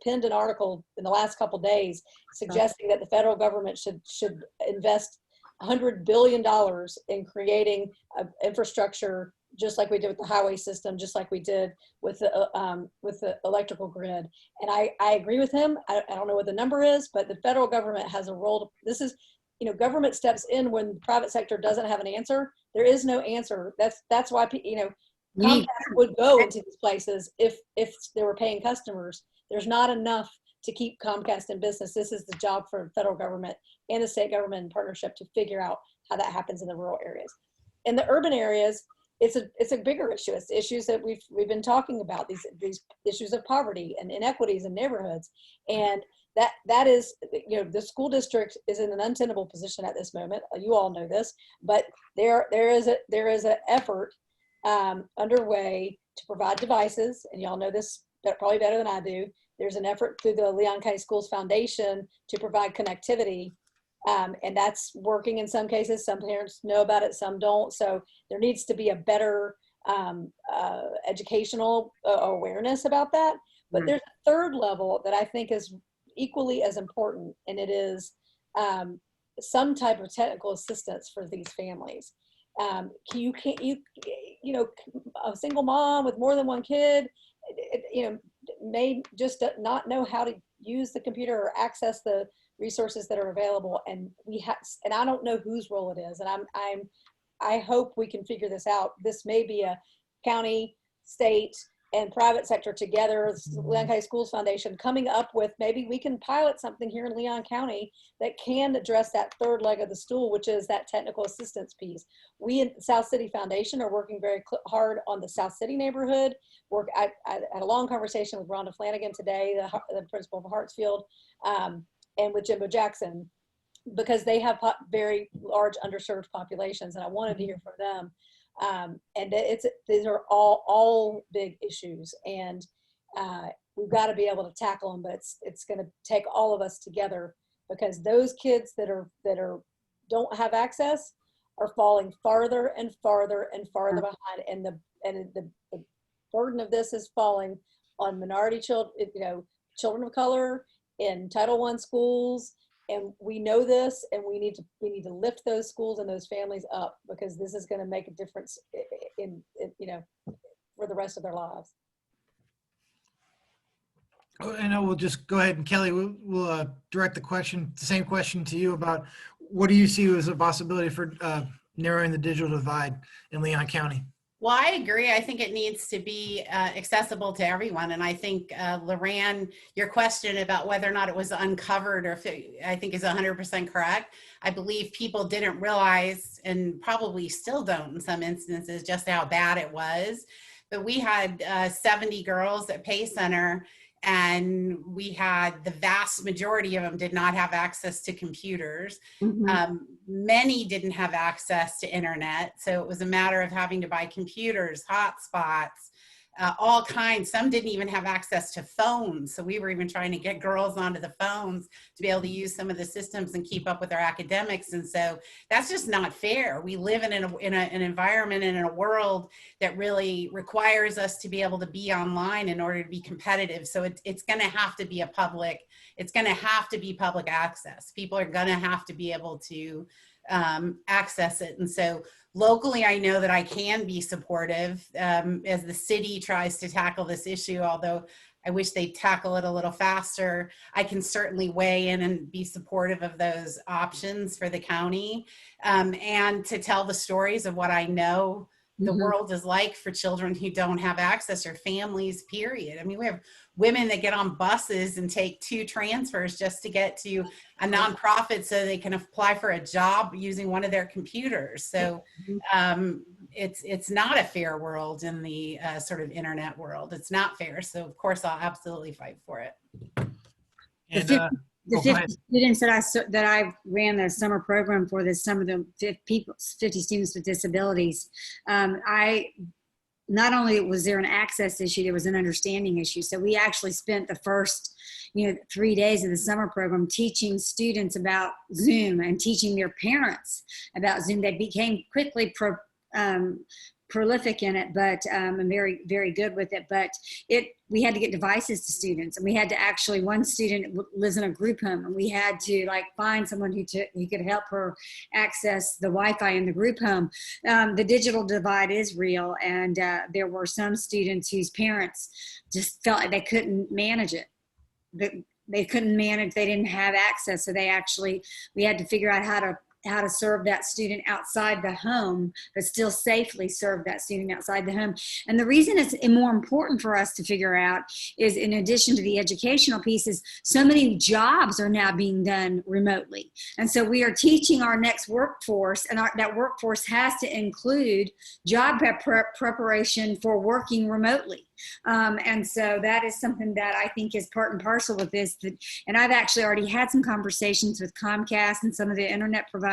Speaker 6: penned an article in the last couple of days suggesting that the federal government should invest $100 billion in creating infrastructure, just like we did with the highway system, just like we did with the electrical grid. And I agree with him. I don't know what the number is, but the federal government has a role. This is, government steps in when the private sector doesn't have an answer. There is no answer. That's why, Comcast would go into these places if they were paying customers. There's not enough to keep Comcast in business. This is the job for the federal government and the state government in partnership to figure out how that happens in the rural areas. In the urban areas, it's a bigger issue. It's issues that we've been talking about, these issues of poverty and inequities in neighborhoods. And that is, the school district is in an untenable position at this moment. You all know this, but there is an effort underway to provide devices, and y'all know this probably better than I do. There's an effort through the Leon County Schools Foundation to provide connectivity, and that's working in some cases. Some parents know about it, some don't. So there needs to be a better educational awareness about that. But there's a third level that I think is equally as important, and it is some type of technical assistance for these families. You can't, a single mom with more than one kid, may just not know how to use the computer or access the resources that are available. And and I don't know whose role it is. And I hope we can figure this out. This may be a county, state, and private sector together, Leon County Schools Foundation, coming up with, maybe we can pilot something here in Leon County that can address that third leg of the stool, which is that technical assistance piece. We in South City Foundation are working very hard on the South City neighborhood. I had a long conversation with Rhonda Flanagan today, the principal of Hartsfield, and with Jimbo Jackson, because they have very large underserved populations, and I wanted to hear from them. And these are all big issues, and we've got to be able to tackle them, but it's going to take all of us together, because those kids that don't have access are falling farther and farther and farther behind, and the burden of this is falling on minority children, children of color in Title I schools. And we know this, and we need to lift those schools and those families up, because this is going to make a difference in for the rest of their lives.
Speaker 2: And I will just go ahead, and Kelly, we'll direct the same question to you about what do you see as a possibility for narrowing the digital divide in Leon County?
Speaker 4: Well, I agree. I think it needs to be accessible to everyone. And I think, Loran, your question about whether or not it was uncovered, or I think is 100% correct. I believe people didn't realize, and probably still don't in some instances, just how bad it was. But we had 70 girls at Pay Center, and we had the vast majority of them did not have access to computers. Many didn't have access to internet. So it was a matter of having to buy computers, hotspots, all kinds. Some didn't even have access to phones. So we were even trying to get girls onto the phones to be able to use some of the systems and keep up with their academics. And so that's just not fair. We live in an environment and in a world that really requires us to be able to be online in order to be competitive. So it's going to have to be public access. People are going to have to be able to access it. And so locally, I know that I can be supportive as the city tries to tackle this issue, although I wish they'd tackle it a little faster. I can certainly weigh in and be supportive of those options for the county, and to tell the stories of what I know the world is like for children who don't have access, or families, period. I mean, we have women that get on buses and take 2 transfers just to get to a nonprofit so they can apply for a job using one of their computers. So it's not a fair world in the sort of internet world. It's not fair. So of course I'll absolutely fight for it.
Speaker 2: And,
Speaker 5: The 50
Speaker 2: go ahead.
Speaker 5: students that I ran the summer program for this summer, the 50 students with disabilities, not only was there an access issue, there was an understanding issue. So we actually spent the first 3 days of the summer program teaching students about Zoom and teaching their parents about Zoom. They became quickly prolific in it, but and very, very good with it. But we had to get devices to students, and we had to actually, one student lives in a group home, and we had to find someone who could help her access the Wi-Fi in the group home. The digital divide is real, and there were some students whose parents just felt like they couldn't manage it. They couldn't manage, they didn't have access, so we had to figure out how to serve that student outside the home, but still safely serve that student outside the home. And the reason it's more important for us to figure out is, in addition to the educational pieces, so many jobs are now being done remotely. And so we are teaching our next workforce, and that workforce has to include job preparation for working remotely. And so that is something that I think is part and parcel with this. And I've actually already had some conversations with Comcast and some of the internet providers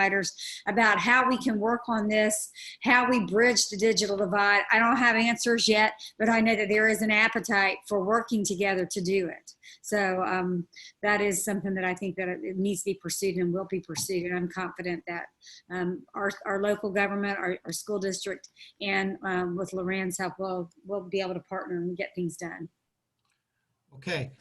Speaker 5: about how we can work on this, how we bridge the digital divide. I don't have answers yet, but I know that there is an appetite for working together to do it. So that is something that I think that it needs to be pursued and will be pursued. And I'm confident that our local government, our school district, and with Loren's help, we'll be able to partner and get things done.
Speaker 2: Okay.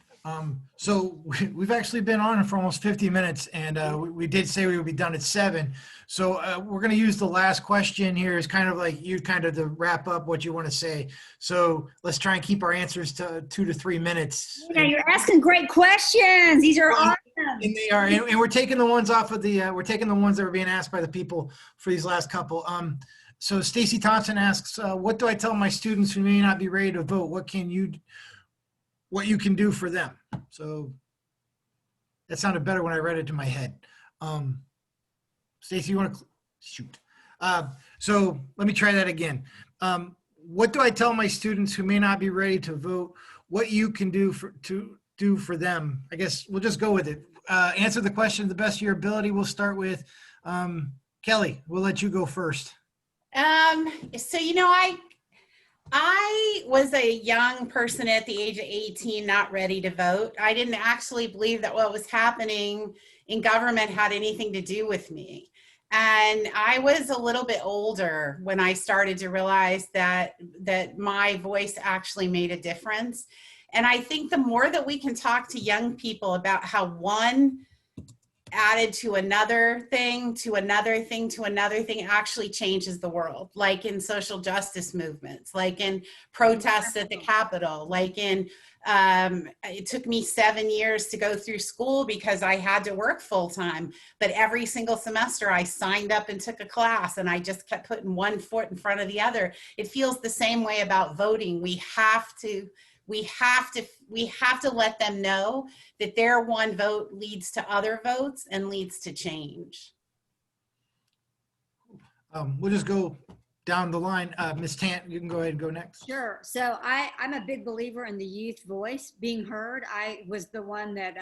Speaker 2: So we've actually been on for almost 50 minutes, and we did say we would be done at 7. So we're going to use the last question here as kind of like you to wrap up what you want to say. So let's try and keep our answers to 2 to 3 minutes.
Speaker 5: Yeah, you're asking great questions. These are awesome.
Speaker 2: And they are, and we're taking the ones off of we're taking the ones that were being asked by the people for these last couple. So Stacy Thompson asks, what do I tell my students who may not be ready to vote? What you can do for them? So that sounded better when I read it to my head. Stacy, you want to shoot? So let me try that again. What do I tell my students who may not be ready to vote? What you can do for them? I guess we'll just go with it. Answer the question to the best of your ability. We'll start with Kelly. We'll let you go first.
Speaker 4: So I was a young person at the age of 18, not ready to vote. I didn't actually believe that what was happening in government had anything to do with me. And I was a little bit older when I started to realize that my voice actually made a difference. And I think the more that we can talk to young people about how one added to another thing, to another thing, to another thing, actually changes the world. Like in social justice movements, like in protests at the Capitol, like in, it took me 7 years to go through school because I had to work full time. But every single semester I signed up and took a class, and I just kept putting one foot in front of the other. It feels the same way about voting. We have to let them know that their one vote leads to other votes and leads to change.
Speaker 2: We'll just go down the line. Ms. Tant, you can go ahead and go next.
Speaker 5: Sure. So I'm a big believer in the youth voice being heard. I was the one that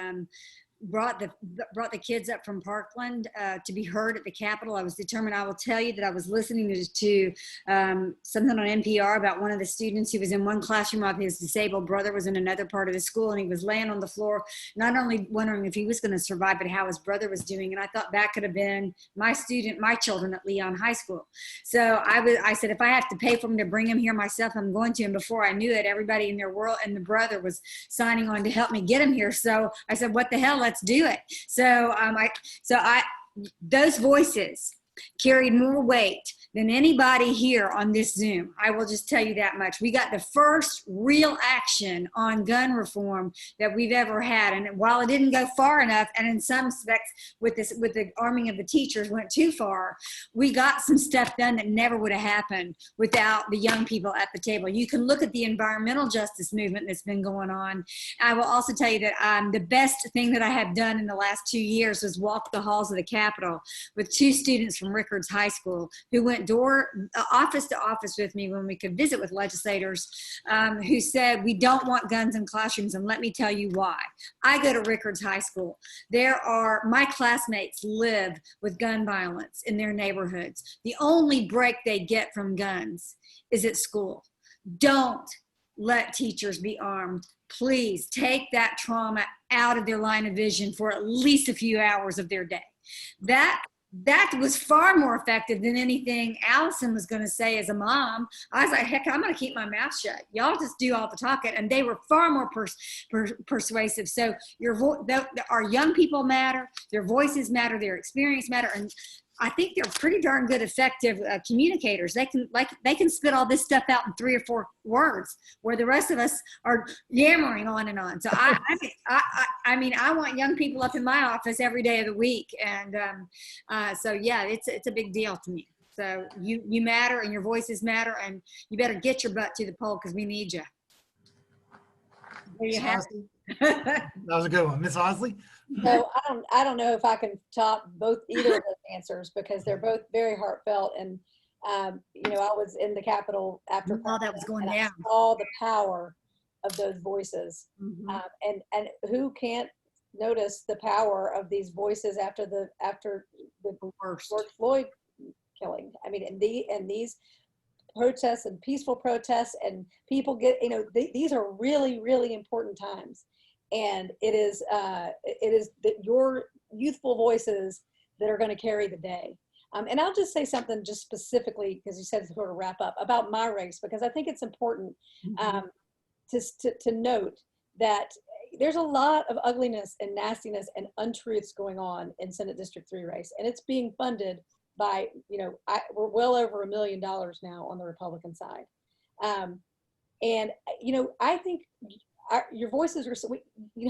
Speaker 5: brought the kids up from Parkland to be heard at the Capitol. I was determined. I will tell you that I was listening to something on NPR about one of the students who was in one classroom while his disabled brother was in another part of the school, and he was laying on the floor, not only wondering if he was going to survive, but how his brother was doing. And I thought that could have been my children at Leon High School. So I said, if I have to pay for him to bring him here myself, I'm going to. And before I knew it, everybody in their world and the brother was signing on to help me get him here. So I said, what the hell? Let's do it. So those voices carried more weight than anybody here on this Zoom. I will just tell you that much. We got the first real action on gun reform that we've ever had. And while it didn't go far enough, and in some respects with the arming of the teachers went too far, we got some stuff done that never would have happened without the young people at the table. You can look at the environmental justice movement that's been going on. I will also tell you that the best thing that I have done in the last 2 years was walk the halls of the Capitol with 2 students from Rickards High School who went office to office with me when we could visit with legislators, who said, we don't want guns in classrooms, and let me tell you why. I go to Rickards High School. My classmates live with gun violence in their neighborhoods. The only break they get from guns is at school. Don't let teachers be armed. Please take that trauma out of their line of vision for at least a few hours of their day. That was far more effective than anything Allison was going to say as a mom. I was like, heck, I'm going to keep my mouth shut. Y'all just do all the talking. And they were far more persuasive. So our young people matter, their voices matter, their experience matter. And I think they're pretty darn good, effective communicators. They can spit all this stuff out in 3 or 4 words, where the rest of us are yammering on and on. So I mean, I want young people up in my office every day of the week, and so yeah, it's a big deal to me. So you matter, and your voices matter, and you better get your butt to the poll because we need you. There you have it.
Speaker 2: That was a good one, Miss Osley.
Speaker 6: So I don't know if I can top either of those answers, because they're both very heartfelt. And you know, I was in the Capitol after
Speaker 5: all that was going down.
Speaker 6: I saw the power of those voices,
Speaker 5: Mm-hmm.
Speaker 6: and who can't notice the power of these voices after the George Floyd killing? I mean, and these protests and peaceful protests, and people get, you know, these are really, really important times. And it is your youthful voices that are going to carry the day. And I'll just say something just specifically, because you said to sort of wrap up, about my race, because I think it's important to note that there's a lot of ugliness and nastiness and untruths going on in Senate District 3 race. And it's being funded by, you know, we're well over $1 million now on the Republican side. And, you know, I think your voices are,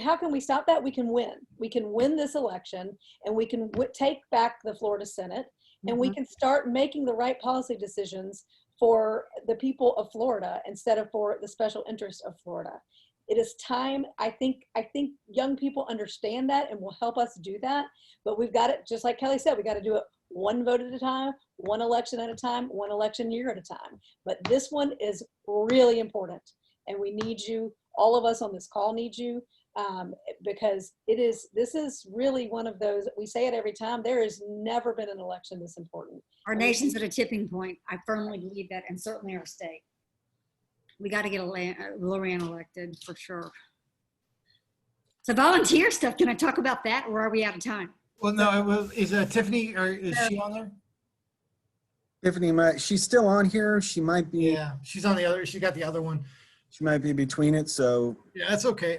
Speaker 6: how can we stop that? We can win. We can win this election, and we can take back the Florida Senate, and we can start making the right policy decisions for the people of Florida instead of for the special interests of Florida. It is time. I think young people understand that and will help us do that. But we've got it, just like Kelly said, we got to do it one vote at a time, one election at a time, one election year at a time. But this one is really important, and we need you. All of us on this call need you, because this is really one of those, we say it every time, there has never been an election this important.
Speaker 5: Our nation's at a tipping point. I firmly believe that, and certainly our state. We got to get Lorraine elected for sure. So volunteer stuff, can I talk about that, or are we out of time?
Speaker 2: Well, no, is Tiffany, or is she on there?
Speaker 1: Tiffany, she's still on here. She might be.
Speaker 2: Yeah, she's on the other, she got the other one.
Speaker 1: She might be between it, so.
Speaker 2: Yeah, that's okay.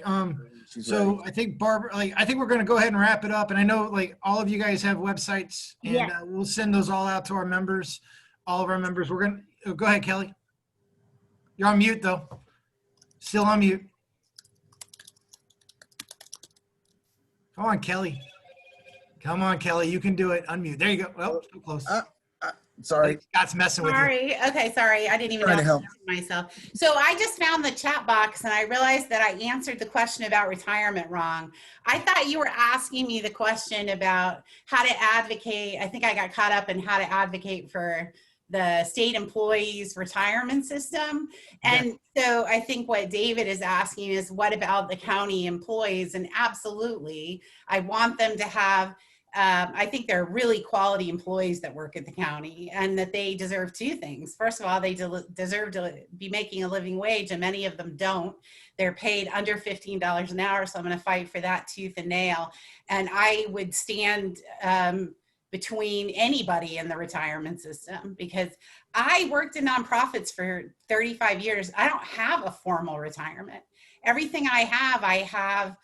Speaker 1: So
Speaker 2: ready. I think Barbara, I think we're going to go ahead and wrap it up. And I know all of you guys have websites, and
Speaker 5: Yeah.
Speaker 2: We'll send those all out to our members, all of our members. We're going to, go ahead, Kelly. You're on mute though. Still on mute. Come on, Kelly. Come on, Kelly. You can do it. Unmute. There you go. Well, too close.
Speaker 1: Sorry.
Speaker 2: Scott's messing with you.
Speaker 4: Sorry. Okay, sorry. I didn't even
Speaker 1: Trying
Speaker 4: know
Speaker 1: to help.
Speaker 4: myself. So I just found the chat box, and I realized that I answered the question about retirement wrong. I thought you were asking me the question about how to advocate. I think I got caught up in how to advocate for the state employees' retirement system. And so I think what David is asking is, what about the county employees? And absolutely, I want them to have, I think they're really quality employees that work at the county, and that they deserve 2 things. First of all, they deserve to be making a living wage, and many of them don't. They're paid under $15 an hour, so I'm going to fight for that tooth and nail. And I would stand between anybody in the retirement system, because I worked in nonprofits for 35 years. I don't have a formal retirement. Everything I have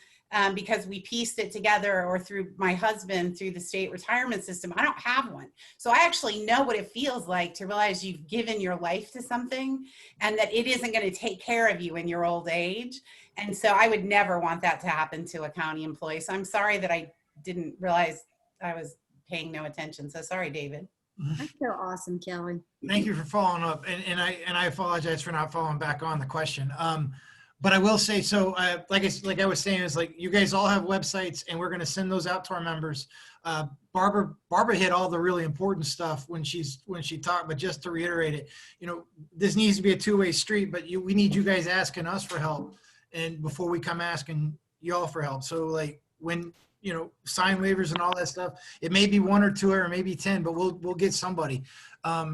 Speaker 4: because we pieced it together, or through my husband through the state retirement system. I don't have one. So I actually know what it feels like to realize you've given your life to something and that it isn't going to take care of you in your old age. And so I would never want that to happen to a county employee. So I'm sorry that I didn't realize I was paying no attention. So sorry, David.
Speaker 5: That's so awesome, Kelly.
Speaker 2: Thank you for following up, and I apologize for not following back on the question. But I will say, so like I was saying, is like you guys all have websites, and we're going to send those out to our members. Barbara hit all the really important stuff when she talked, but just to reiterate it, you know, this needs to be a two-way street. But we need you guys asking us for help, and before we come asking y'all for help. So like when, you know, sign waivers and all that stuff, it may be 1 or 2 or maybe 10, but we'll get somebody.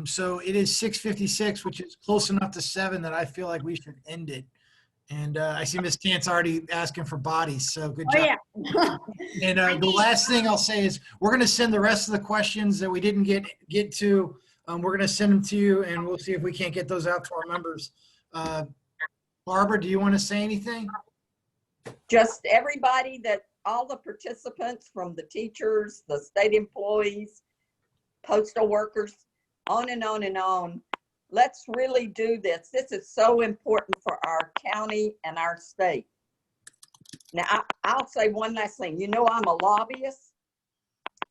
Speaker 2: So it is 6:56, which is close enough to 7 that I feel like we should end it. And I see Ms. Tant's already asking for bodies, so good job.
Speaker 5: Oh, yeah.
Speaker 2: And the last thing I'll say is we're going to send the rest of the questions that we didn't get to. We're going to send them to you, and we'll see if we can't get those out to our members. Barbara, do you want to say anything?
Speaker 3: Just everybody, that all the participants, from the teachers, the state employees, postal workers, on and on and on. Let's really do this. This is so important for our county and our state. Now, I'll say one last thing. You know, I'm a lobbyist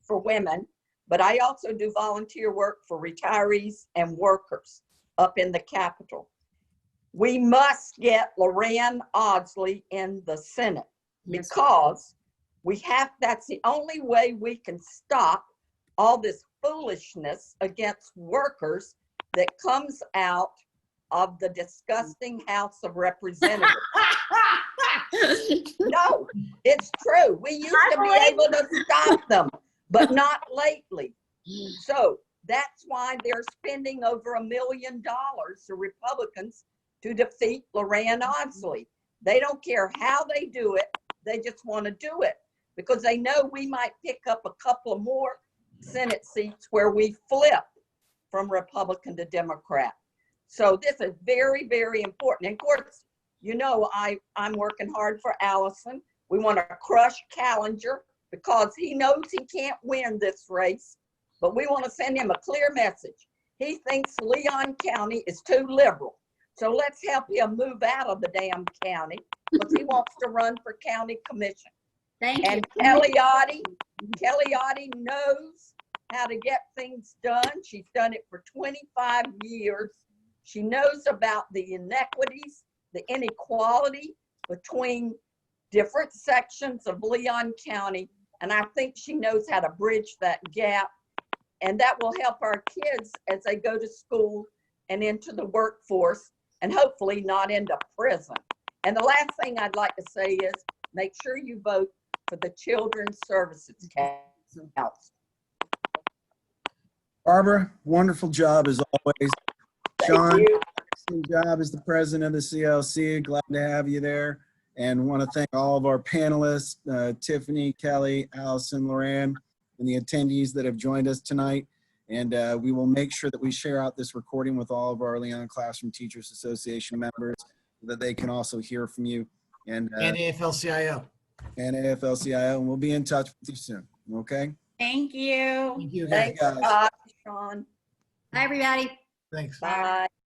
Speaker 3: for women, but I also do volunteer work for retirees and workers up in the Capitol. We must get Loran Audsley in the Senate, because that's the only way we can stop all this foolishness against workers that comes out of the disgusting House of Representatives. No, it's true. We used to be able to stop them, but not lately. So that's why they're spending over $1 million, the Republicans, to defeat Loran Audsley. They don't care how they do it. They just want to do it because they know we might pick up a couple of more Senate seats where we flip from Republican to Democrat. So this is very, very important. And of course, you know, I'm working hard for Allison. We want to crush Callinger because he knows he can't win this race, but we want to send him a clear message. He thinks Leon County is too liberal. So let's help him move out of the damn county because he wants to run for county commission.
Speaker 5: Thank
Speaker 3: And
Speaker 5: you.
Speaker 3: Kelly Oddie knows how to get things done. She's done it for 25 years. She knows about the inequities, the inequality between different sections of Leon County. And I think she knows how to bridge that gap. And that will help our kids as they go to school and into the workforce, and hopefully not into prison. And the last thing I'd like to say is make sure you vote for the Children's Services Council.
Speaker 1: Barbara, wonderful job as always.
Speaker 3: Thank
Speaker 1: Sean,
Speaker 3: you.
Speaker 1: excellent job as the president of the CLC. Glad to have you there. And want to thank all of our panelists, Tiffany, Kelly, Allison, Loran, and the attendees that have joined us tonight. And we will make sure that we share out this recording with all of our Leon Classroom Teachers Association members so that they can also hear from you. And
Speaker 2: AFL-CIO.
Speaker 1: And AFL-CIO, and we'll be in touch with you soon, okay?
Speaker 4: Thank you.
Speaker 2: Thank you, guys.
Speaker 3: Thanks,
Speaker 1: guys.
Speaker 3: Sean.
Speaker 5: Bye, everybody.
Speaker 2: Thanks.
Speaker 3: Bye.